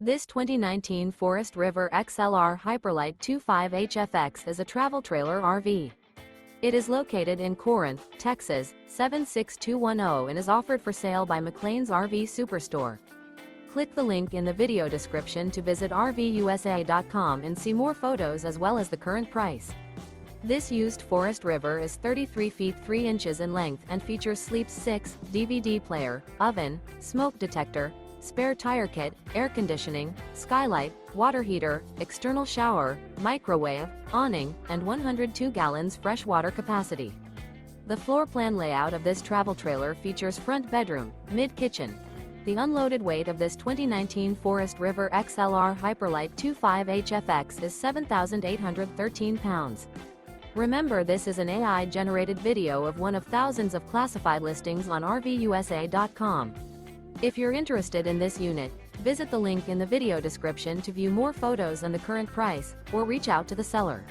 This 2019 Forest River XLR Hyperlite 25HFX is a travel trailer RV. It is located in Corinth, Texas, 76210 and is offered for sale by McClain's RV Superstore. Click the link in the video description to visit RVUSA.com and see more photos as well as the current price. This used Forest River is 33 feet 3 inches in length and features Sleeps 6, DVD player, oven, smoke detector, spare tire kit, air conditioning, skylight, water heater, external shower, microwave, awning, and 102 gallons fresh water capacity. The floor plan layout of this travel trailer features front bedroom, mid-kitchen. The unloaded weight of this 2019 Forest River XLR Hyperlite 25HFX is 7,813 pounds. Remember, this is an AI-generated video of one of thousands of classified listings on RVUSA.com. If you're interested in this unit, visit the link in the video description to view more photos and the current price, or reach out to the seller.